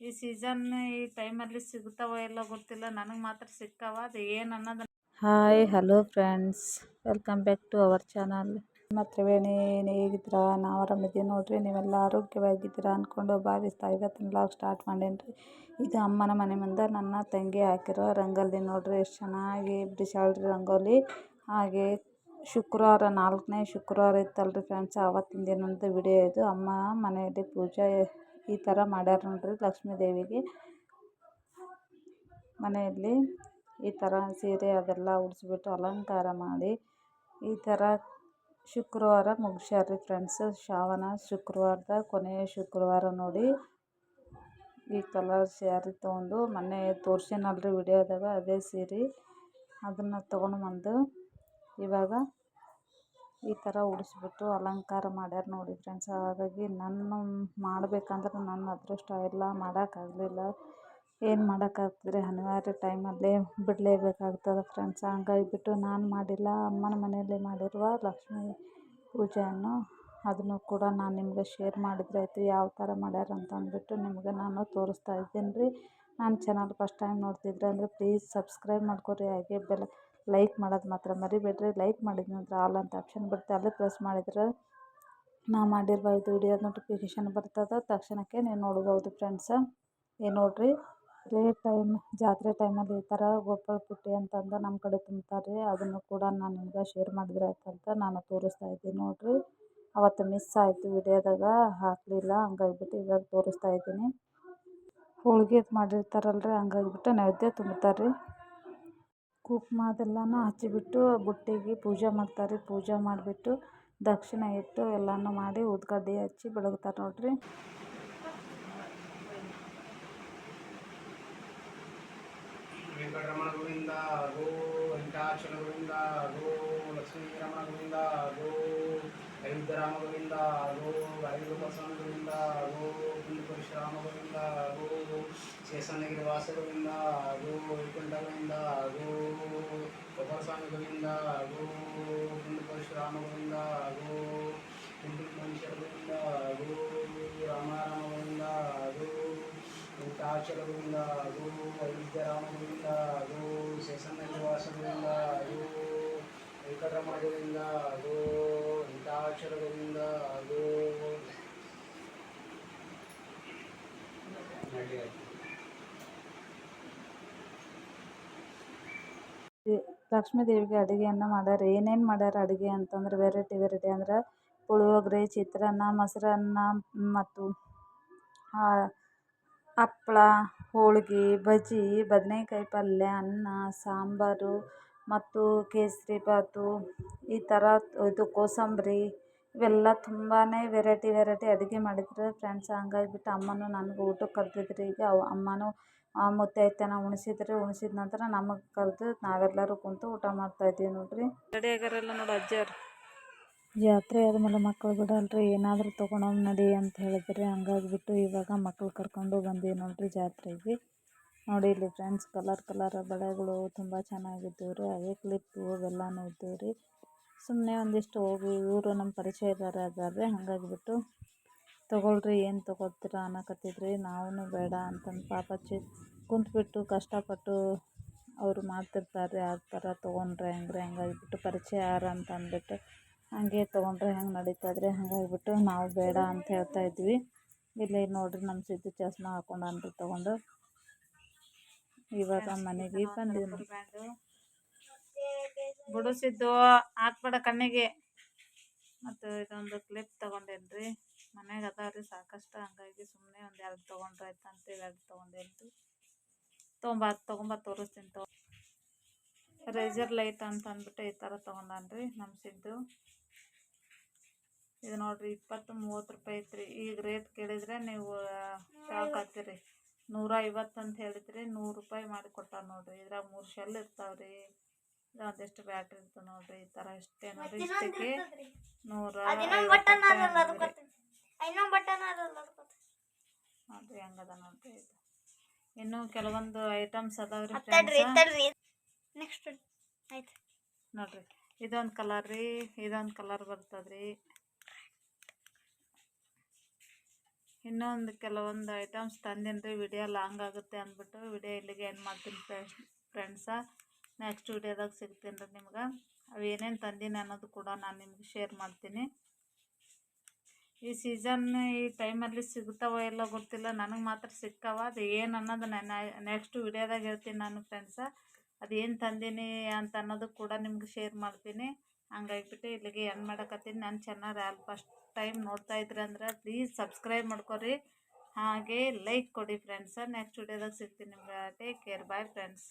ಈ ಸೀಸನ್ ಈ ಟೈಮಲ್ಲಿ ಸಿಗ್ತಾವ ಎಲ್ಲ ಗೊತ್ತಿಲ್ಲ, ನನಗೆ ಮಾತ್ರ ಸಿಕ್ಕಾವ. ಅದು ಏನು ಅನ್ನೋದು. Hi hello friends, welcome back to our channel. Triveni ಹೇಗಿದ್ದೀರಾ? ನಾವು ಆರಾಮಿದ್ದೀವಿ ನೋಡ್ರಿ. ನೀವೆಲ್ಲ ಆರೋಗ್ಯವಾಗಿದ್ದೀರಾ ಅಂದ್ಕೊಂಡು ಭಾವಿಸ್ತಾ ಇವತ್ತಿನ ಬ್ಲಾಗ್ ಸ್ಟಾರ್ಟ್ ಮಾಡೇನ್ರಿ. ಇದು ಅಮ್ಮನ ಮನೆ ಮುಂದೆ ನನ್ನ ತಂಗಿ ಹಾಕಿರೋ ರಂಗೋಲಿ ನೋಡ್ರಿ, ಎಷ್ಟು ಚೆನ್ನಾಗಿ ಬಿಡಿಸ್ಯಾಳ್ರಿ ರಂಗೋಲಿ. ಹಾಗೆ ಶುಕ್ರವಾರ 4ನೇ ಶುಕ್ರವಾರ ಇತ್ತಲ್ರಿ ಫ್ರೆಂಡ್ಸ್, ಆವತ್ತಿನ ದಿನದ ವಿಡಿಯೋ ಇದು. ಅಮ್ಮ ಮನೆಯಲ್ಲಿ ಪೂಜೆ ಈ ಥರ ಮಾಡ್ಯಾರ ನೋಡ್ರಿ. ಲಕ್ಷ್ಮೀ ದೇವಿಗೆ ಮನೆಯಲ್ಲಿ ಈ ಥರ ಸೀರೆ ಅದೆಲ್ಲ ಉಡಿಸ್ಬಿಟ್ಟು ಅಲಂಕಾರ ಮಾಡಿ ಈ ಥರ ಶುಕ್ರವಾರ ಮುಗಿಸ್ಯಾರ್ರಿ ಫ್ರೆಂಡ್ಸ್. ಶ್ರಾವಣ ಶುಕ್ರವಾರದ ಕೊನೆಯ ಶುಕ್ರವಾರ ನೋಡಿ. ಈ ಕಲರ್ ಸ್ಯಾರಿ ತೊಗೊಂಡು ಮೊನ್ನೆ ತೋರಿಸಿನಲ್ರಿ ವಿಡಿಯೋದಾಗ, ಅದೇ ಸೀರೆ ಅದನ್ನು ತೊಗೊಂಡು ಬಂದು ಇವಾಗ ಈ ಥರ ಉಡಿಸ್ಬಿಟ್ಟು ಅಲಂಕಾರ ಮಾಡ್ಯಾರ ನೋಡಿ ಫ್ರೆಂಡ್ಸ್. ಹಾಗಾಗಿ ನಾನು ಮಾಡಬೇಕಂದ್ರೆ ನನ್ನ ಅದೃಷ್ಟ ಎಲ್ಲ ಮಾಡೋಕ್ಕಾಗಲಿಲ್ಲ. ಏನು ಮಾಡೋಕ್ಕಾಗ್ತದೆ, ಅನಿವಾರ್ಯ ಟೈಮಲ್ಲೇ ಬಿಡಲೇಬೇಕಾಗ್ತದೆ ಫ್ರೆಂಡ್ಸ್. ಹಂಗಾಗಿಬಿಟ್ಟು ನಾನು ಮಾಡಿಲ್ಲ. ಅಮ್ಮನ ಮನೆಯಲ್ಲಿ ಮಾಡಿರುವ ಲಕ್ಷ್ಮೀ ಪೂಜೆಯನ್ನು ಅದನ್ನು ಕೂಡ ನಾನು ನಿಮಗೆ ಶೇರ್ ಮಾಡಿದ್ರೆ ಆಯಿತು, ಯಾವ ಥರ ಮಾಡ್ಯಾರ ಅಂತ ಅಂದ್ಬಿಟ್ಟು ನಿಮಗೆ ನಾನು ತೋರಿಸ್ತಾ ಇದ್ದೀನಿ ರೀ. ನನ್ನ ಚಾನಲ್ ಫಸ್ಟ್ ಟೈಮ್ ನೋಡ್ತಿದ್ರೆ ಅಂದರೆ ಪ್ಲೀಸ್ ಸಬ್ಸ್ಕ್ರೈಬ್ ಮಾಡ್ಕೊರಿ. ಹಾಗೆ ಲೈಕ್ ಮಾಡೋದು ಮಾತ್ರ ಮರಿಬೇಡ್ರಿ. ಲೈಕ್ ಮಾಡಿದ ನಂತರ ಆಲ್ ಅಂತ ಆಪ್ಷನ್ ಬರುತ್ತೆ, ಅಲ್ಲಿ ಪ್ರೆಸ್ ಮಾಡಿದ್ರೆ ನಾ ಮಾಡಿರುವ ಇದು ವಿಡಿಯೋ ನೋಟಿಫಿಕೇಷನ್ ಬರ್ತದೆ, ತಕ್ಷಣಕ್ಕೆ ನೀವು ನೋಡ್ಬೋದು ಫ್ರೆಂಡ್ಸ. ನೋಡ್ರಿ, ಜಾತ್ರೆ ಟೈಮಲ್ಲಿ ಈ ಥರ ಗೋಪಾಲ ಪುಟ್ಟಿ ಅಂತಂದು ನಮ್ಮ ಕಡೆ ತುಂಬ್ತಾರೆ. ಅದನ್ನು ಕೂಡ ನಾನು ನಿಮ್ಗೆ ಶೇರ್ ಮಾಡಿದ್ರೆ ಆಯ್ತಂತ ನಾನು ತೋರಿಸ್ತಾ ಇದ್ದೀನಿ ನೋಡ್ರಿ. ಅವತ್ತು ಮಿಸ್ ಆಯಿತು, ವಿಡಿಯೋದಾಗ ಹಾಕಲಿಲ್ಲ. ಹಂಗಾಗಿಬಿಟ್ಟು ಇವಾಗ ತೋರಿಸ್ತಾ ಇದ್ದೀನಿ. ಹೋಳಿಗೆ ಮಾಡಿರ್ತಾರಲ್ರಿ, ಹಂಗಾಗಿಬಿಟ್ಟು ನೈವೇದ್ಯ ತುಂಬ್ತಾರೆ. ಕುಂಕುಮ ಅದೆಲ್ಲನೂ ಹಚ್ಚಿಬಿಟ್ಟು ಬುಟ್ಟಿಗೆ ಪೂಜೆ ಮಾಡ್ತಾರೆ. ಪೂಜೆ ಮಾಡಿಬಿಟ್ಟು ದಕ್ಷಿಣ ಇಟ್ಟು ಎಲ್ಲನೂ ಮಾಡಿ ಉದ್ಕಡ್ಡಿ ಹಚ್ಚಿ ಬೆಳಗ್ತಾರೆ ನೋಡ್ರಿ. ವೆಂಕಟರಮಣ ಗೋವಿಂದ ಗೋ, ವೆಂಕಟಾಚಲ ಗೋವಿಂದ ಗೋ, ಲಕ್ಷ್ಮೀರಮಣ ಗೋವಿಂದ ಗೋ, ಅಯೋಧ್ಯರಾಮ ಗೋವಿಂದ ಗೋ, ವಾಯುಗೋಪಾಲಸ್ವಾಮಿ ಗೋವಿಂದ ಗೋ, ಪರಶುರಾಮ ಗೋವಿಂದ ಗೋ, ಶೇಷನಗಿರಿ ವಾಸ ಗೋವಿಂದ ಗೋ, ವೈಕುಂಠ ಗೋವಿಂದ ಗೋ, ಗೋಪಾಲಸ್ವಾಮಿ ಗೋವಿಂದ ಗೋ, ಪರಶುರಾಮ ಗೋವಿಂದ ಗೋ, ಮನುಷ್ಯರ ಗೋವಿಂದ ಗೋ, ರಾಮಾರಾಮ ಗೋವಿಂದ ಗೋ, ವೆಂಕಟಾಚಲ ಗೋವಿಂದ ಗೋ, ಅಯೋಧ್ಯರಾಮ ಗೋವಿಂದ ಗೋ, ಶೇಷನಗಿರಿ ವಾಸ ಗೋವಿಂದ ಗೋ, ವೆಂಕಟರಮಣ ಗೋವಿಂದ ಗೋ, ವೆಂಕಟಾಚಲ ಗೋವಿಂದ ಗೋ. ಲಕ್ಷ್ಮೀ ದೇವಿಗೆ ಅಡುಗೆಯನ್ನು ಮಾಡ್ಯಾರ. ಏನೇನು ಮಾಡ್ಯಾರ ಅಡುಗೆ ಅಂತಂದ್ರೆ ವೆರೈಟಿ ಅಂದ್ರೆ ಪುಳಿಯೋಗರೆ, ಚಿತ್ರಾನ್ನ, ಮೊಸರನ್ನ ಮತ್ತು ಹಪ್ಪಳ, ಹೋಳಿಗೆ, ಬಜ್ಜಿ, ಬದನೇಕಾಯಿ ಪಲ್ಯ, ಅನ್ನ, ಸಾಂಬಾರು ಮತ್ತು ಕೇಸರಿ ಬಾತು, ಈ ಥರ ಇದು ಕೋಸಂಬರಿ, ಇವೆಲ್ಲ ತುಂಬಾ ವೆರೈಟಿ ಅಡುಗೆ ಮಾಡಿದ್ರು ಫ್ರೆಂಡ್ಸ್. ಹಂಗಾಗಿಬಿಟ್ಟು ಅಮ್ಮನೂ ನನಗೆ ಊಟಕ್ಕೆ ಕರೆದಿದ್ರು. ಈಗ ಅಮ್ಮನೂ ಮುತ್ತೈದೆತನ ಉಣಿಸಿದ್ರು. ಉಣಿಸಿದ ನಂತರ ನಮಗೆ ಕರೆದು ನಾವೆಲ್ಲರೂ ಕುಂತು ಊಟ ಮಾಡ್ತಾಯಿದ್ದೀವಿ ನೋಡ್ರಿ. ರೆಡಿ ಆಗ್ಯಾರಲ್ಲ ನೋಡಿ ಅಜ್ಜಿಯವ್ರು. ಜಾತ್ರೆ ಆದಮೇಲೆ ಮಕ್ಕಳು ಬಿಡಲ್ರಿ, ಏನಾದರೂ ತೊಗೊಂಡೋಗಿ ನಡಿ ಅಂತ ಹೇಳಿದ್ರಿ. ಹಂಗಾಗಿಬಿಟ್ಟು ಇವಾಗ ಮಕ್ಕಳು ಕರ್ಕೊಂಡು ಬಂದೀವಿ ನೋಡ್ರಿ ಜಾತ್ರೆಗೆ. ನೋಡಿ ಇಲ್ಲಿ ಫ್ರೆಂಡ್ಸ್, ಕಲರ್ ಬಳೆಗಳು ತುಂಬ ಚೆನ್ನಾಗಿದ್ದವು ರೀ. ಹಾಗೆ ಕ್ಲಿಪ್ಪು ಅವೆಲ್ಲನೂ ಇದ್ದವು ರೀ. ಸುಮ್ಮನೆ ಒಂದಿಷ್ಟು ಹೋಗಿ ಇವರು ನಮ್ಮ ಪರಿಚಯದವ್ರು ಅದಾರೆ. ಹಾಗಾಗಿಬಿಟ್ಟು ತೊಗೊಳ್ರಿ, ಏನು ತೊಗೊಳ್ತೀರಾ ಅನ್ನಕತ್ತಿದ್ರಿ. ನಾವು ಬೇಡ ಅಂತಂದು ಪಾಪ ಕುಂತ್ಬಿಟ್ಟು ಕಷ್ಟಪಟ್ಟು ಅವರು ಮಾಡ್ತಿರ್ತಾರೆ. ಆ ಥರ ತೊಗೊಂಡ್ರೆ ಹೆಂಗ್ರಿ, ಹಂಗಾಗಿಬಿಟ್ಟು ಪರಿಚಯ ಯಾರು ಅಂತ ಅಂದ್ಬಿಟ್ಟು ಹಂಗೆ ತೊಗೊಂಡ್ರೆ ಹೆಂಗೆ ನಡೀತದ್ರಿ. ಹಾಗಾಗಿಬಿಟ್ಟು ನಾವು ಬೇಡ ಅಂತ ಹೇಳ್ತಾ ಇದ್ವಿ. ಇಲ್ಲಿ ನೋಡ್ರಿ, ನಮ್ಮ ಸಿದ್ದು ಚಸ್ಮಾ ಹಾಕೊಂಡನ್ರಿ ತೊಗೊಂಡು. ಇವಾಗ ಮನೆಗೆ ಬಂದಿದ್ದು ಬಿಡಿಸಿದ್ದು ಹಾಕ್ಬೇಡ ಕಣ್ಣಿಗೆ. ಮತ್ತು ಇದೊಂದು ಕ್ಲಿಪ್ ತೊಗೊಂಡೇನ್ರಿ, ಮನೆಗೆ ಅದಾವ್ರಿ ಸಾಕಷ್ಟು. ಹಂಗಾಗಿ ಸುಮ್ಮನೆ ಒಂದು 2 ತೊಗೊಂಡ್ರೆ ಆಯ್ತು ಅಂತ 2 ತೊಗೊಂಡೇನ್ರಿ. ತೊಗೊಂಬ ತೋರಿಸ್ತೀನಿ ರೇಜರ್ ಲೈಟ್ ಅಂತ ಅಂದ್ಬಿಟ್ಟು ಈ ಥರ ತೊಗೊಂಡಾನ್ರಿ ನಮ್ಮ ಸಿದ್ದು. ಇದು ನೋಡ್ರಿ 20-30 ರೂಪಾಯಿ ಐತ್ರಿ. ಈಗ ರೇಟ್ ಕೇಳಿದರೆ ನೀವು ಶಾಕ್ ಆಗ್ತೀರಿ. 150 ಅಂತ ಹೇಳಿದ್ರಿ, 100 ರೂಪಾಯಿ ಮಾಡಿ ಕೊಟ್ಟಾರ ನೋಡ್ರಿ. ಇದ್ರಾಗ 3 ಶೆಲ್ ಇರ್ತಾವ್ರಿ. ಒಂದಿಷ್ಟು ಬ್ಯಾಟ್ರಿ ಇರ್ತದೆ ನೋಡ್ರಿ. ಈ ಥರ ಇಷ್ಟೇ ನೋಡ್ರಿ. ಇಷ್ಟಕ್ಕೆ 150 ನೋಡ್ರಿ, ಹೆಂಗದ ನೋಡ್ರಿ. ಇದು ಇನ್ನೂ ಕೆಲವೊಂದು ಐಟಮ್ಸ್ ಅದಾವ್ರಿ ಫ್ರೆಂಡ್ಸ್. ನೆಕ್ಸ್ಟ್ ನೋಡ್ರಿ, ಇದೊಂದು ಕಲರ್ ರೀ, ಇದೊಂದು ಕಲರ್ ಬರ್ತದ್ರಿ. ಇನ್ನೊಂದು ಕೆಲವೊಂದು ಐಟಮ್ಸ್ ತಂದೀನಿ ರೀ. ವಿಡಿಯೋ ಲಾಂಗ್ ಆಗುತ್ತೆ ಅಂದ್ಬಿಟ್ಟು ವಿಡಿಯೋ ಇಲ್ಲಿಗೆ ಎಂಡ್ ಮಾಡ್ತೀನಿ ಫ್ರೆಂಡ್ಸ. ನೆಕ್ಸ್ಟ್ ವಿಡಿಯೋದಾಗ ಸಿಗ್ತೀನಿ ರೀ ನಿಮ್ಗೆ. ಅವು ಏನೇನು ತಂದೀನಿ ಅನ್ನೋದು ಕೂಡ ನಾನು ನಿಮ್ಗೆ ಶೇರ್ ಮಾಡ್ತೀನಿ. ಈ ಸೀಸನ್ ಈ ಟೈಮಲ್ಲಿ ಸಿಗ್ತಾವೋ ಎಲ್ಲೋ ಗೊತ್ತಿಲ್ಲ, ನನಗೆ ಮಾತ್ರ ಸಿಕ್ಕವ. ಅದು ಏನು ಅನ್ನೋದು ನಾನು ನೆಕ್ಸ್ಟ್ ವಿಡಿಯೋದಾಗ ಹೇಳ್ತೀನಿ ನಾನು ಫ್ರೆಂಡ್ಸ. ಅದು ಏನು ತಂದೀನಿ ಅಂತ ಅನ್ನೋದು ಕೂಡ ನಿಮ್ಗೆ ಶೇರ್ ಮಾಡ್ತೀನಿ. ಹಂಗಾಗಿಬಿಟ್ಟು ಇಲ್ಲಿಗೆ ಎಂಡ್ ಮಾಡಕತ್ತೀನಿ. ನನ್ನ ಚಾನಲ್ ಯಾರು ಫಸ್ಟ್ ಟೈಮ್ ನೋಡ್ತಾ ಇದ್ರಿ ಅಂದ್ರೆ ಪ್ಲೀಸ್ ಸಬ್ಸ್ಕ್ರೈಬ್ ಮಾಡ್ಕೊರಿ, ಹಾಗೆ ಲೈಕ್ ಕೊಡಿ ಫ್ರೆಂಡ್ಸ. ನೆಕ್ಸ್ಟ್ ವಿಡಿಯೋದಾಗ ಸಿಗ್ತೀನಿ ನಿಮ್ಗೆ. Take care, bye friends.